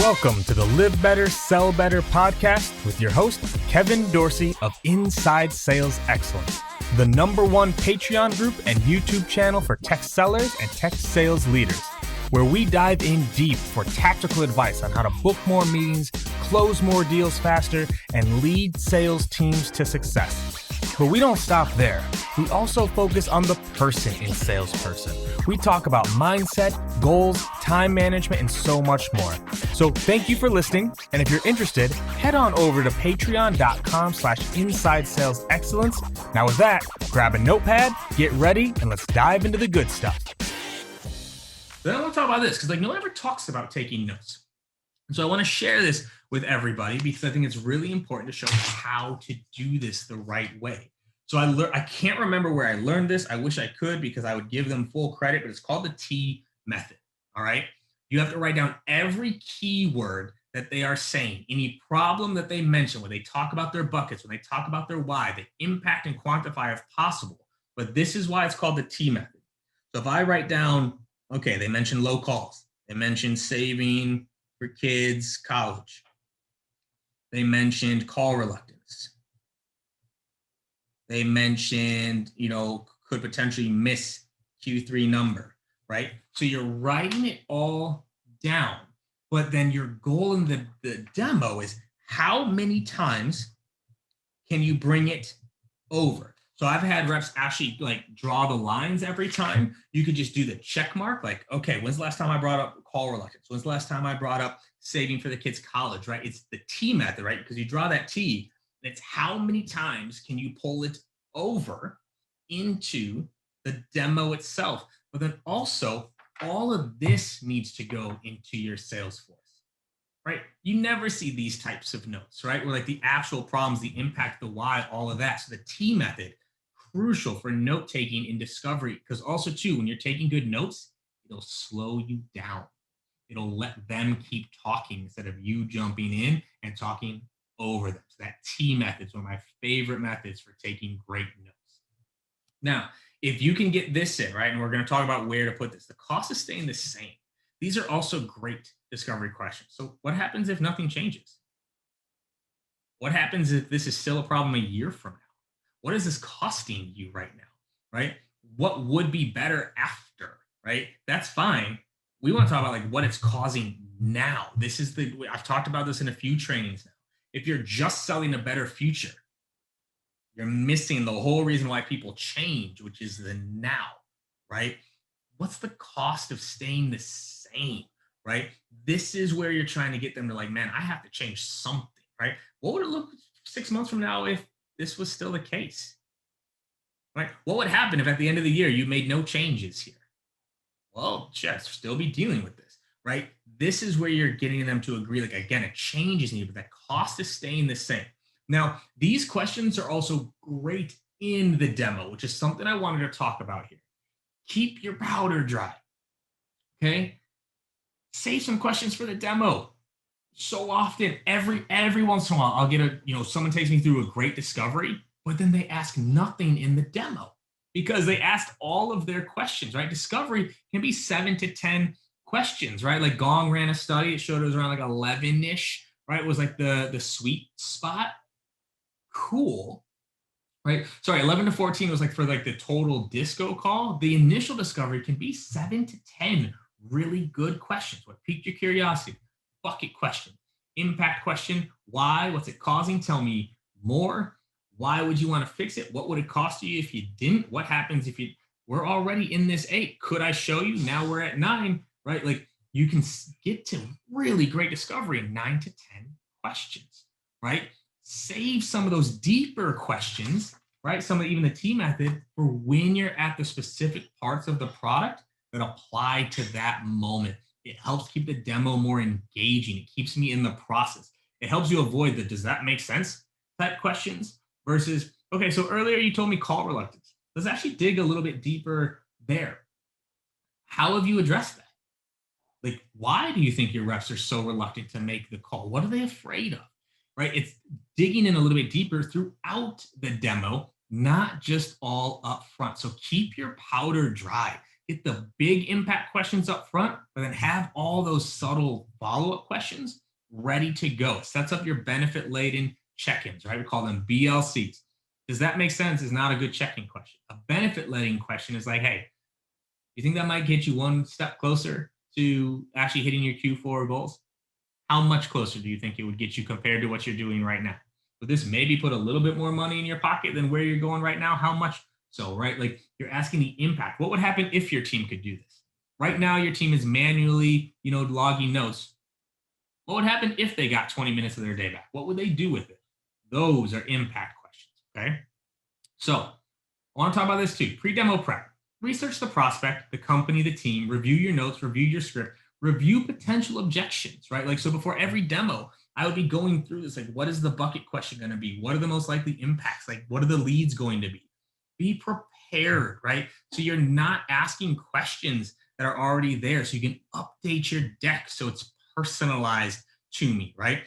Welcome to the Live Better, Sell Better podcast with your host, Kevin Dorsey of Inside Sales Excellence, the #1 Patreon group and YouTube channel for tech sellers and tech sales leaders, where we dive in deep for tactical advice on how to book more meetings, close more deals faster, and lead sales teams to success. But we don't stop there. We also focus on the person in salesperson. We talk about mindset, goals, time management, and so much more. So thank you for listening. And if you're interested, head on over to patreon.com/inside sales excellence. Now with that, grab a notepad, get ready, and let's dive into the good stuff. Then I want to talk about this because no one ever talks about taking notes. And so I want to share this with everybody because I think it's really important to show how to do this the right way. So I can't remember where I learned this. I wish I could because I would give them full credit, but it's called the T method. All right. You have to write down every keyword that they are saying, any problem that they mention, when they talk about their buckets, when they talk about their why, the impact and quantify if possible. But this is why it's called the T method. So if I write down, okay, they mentioned low calls. They mentioned saving for kids' college. They mentioned call reluctance. They mentioned, could potentially miss Q3 number, right? So you're writing it all down, but then your goal in the demo is how many times can you bring it over? So I've had reps actually draw the lines every time. You could just do the check mark, okay, when's the last time I brought up call reluctance? When's the last time I brought up saving for the kids' college, right? It's the T method, right? Because you draw that T, and it's how many times can you pull it over into the demo itself. But then also, all of this needs to go into your sales force, right? You never see these types of notes, right? Where the actual problems, the impact, the why, all of that. So the T method, crucial for note taking in discovery, because also too, when you're taking good notes, it'll slow you down. It'll let them keep talking instead of you jumping in and talking over them. So that T method is one of my favorite methods for taking great notes. Now, if you can get this in, right, and we're going to talk about where to put this, the cost is staying the same. These are also great discovery questions. So what happens if nothing changes? What happens if this is still a problem a year from now? What is this costing you right now, right? What would be better after, right? That's fine. We want to talk about what it's causing now. I've talked about this in a few trainings now. If you're just selling a better future, you're missing the whole reason why people change, which is the now, right? What's the cost of staying the same, right? This is where you're trying to get them to man, I have to change something, right? What would it look 6 months from now if this was still the case, right? What would happen if at the end of the year you made no changes here? Well, just still be dealing with this, right? This is where you're getting them to agree, again, a change is needed, but that cost is staying the same. Now, these questions are also great in the demo, which is something I wanted to talk about here. Keep your powder dry, okay? Save some questions for the demo. So often, every once in a while, I'll get someone takes me through a great discovery, but then they ask nothing in the demo because they asked all of their questions, right? Discovery can be 7 to 10 questions, right? Gong ran a study. It showed it was around 11-ish, right? It was the sweet spot. Cool, right? Sorry, 11 to 14 was for the total disco call. The initial discovery can be 7 to 10 really good questions. What piqued your curiosity? Bucket question, impact question, why, what's it causing? Tell me more. Why would you want to fix it? What would it cost you if you didn't? What happens if we're already in this 8? Could I show you? Now we're at 9, right? You can get to really great discovery in 9 to 10 questions, right? Save some of those deeper questions, right? Some of even the T method for when you're at the specific parts of the product that apply to that moment. It helps keep the demo more engaging. It keeps me in the process. It helps you avoid the does that make sense type questions versus, okay, so earlier you told me call reluctance. Let's actually dig a little bit deeper there. How have you addressed that? Why do you think your reps are so reluctant to make the call? What are they afraid of, right? It's digging in a little bit deeper throughout the demo, not just all up front. So keep your powder dry. get the big impact questions up front, but then have all those subtle follow-up questions ready to go. It sets up your benefit laden check-ins, right? We call them BLCs. Does that make sense? Is not a good check-in question. A benefit laden question is like, hey, you think that might get you one step closer to actually hitting your Q4 goals? How much closer do you think it would get you compared to what you're doing right now? Would this maybe put a little bit more money in your pocket than where you're going right now? How much so, right? Like you're asking the impact. What would happen if your team could do this? Right now, your team is manually, logging notes. What would happen if they got 20 minutes of their day back? What would they do with it? Those are impact questions, okay? So I want to talk about this too. Pre-demo prep. Research the prospect, the company, the team, review your notes, review your script, review potential objections, right? Like, so before every demo, I would be going through this, like, what is the bucket question going to be? What are the most likely impacts? Like, what are the leads going to be? Be prepared, right? So you're not asking questions that are already there. So you can update your deck so it's personalized to me, right?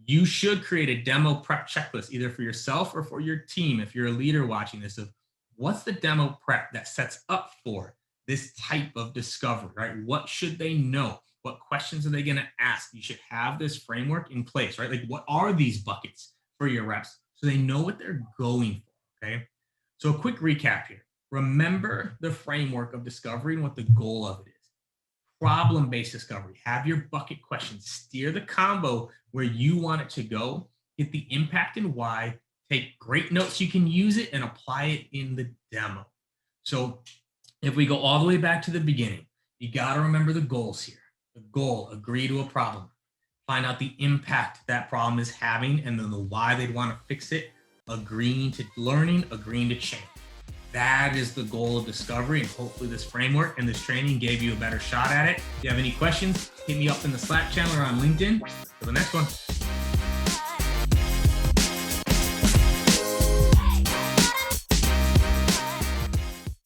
You should create a demo prep checklist, either for yourself or for your team. If you're a leader watching this, of what's the demo prep that sets up for this type of discovery, right? What should they know? What questions are they going to ask? You should have this framework in place, right? Like, what are these buckets for your reps so they know what they're going for, okay? So a quick recap here. Remember the framework of discovery and what the goal of it is. Problem-based discovery. Have your bucket questions. Steer the combo where you want it to go. Get the impact and why. Take great notes. You can use it and apply it in the demo. So if we go all the way back to the beginning, you got to remember the goals here. The goal, agree to a problem. Find out the impact that problem is having and then the why they'd want to fix it. Agreeing to learning, agreeing to change. That is the goal of discovery, and hopefully this framework and this training gave you a better shot at it. If you have any questions, hit me up in the Slack channel or on LinkedIn. Till the next one.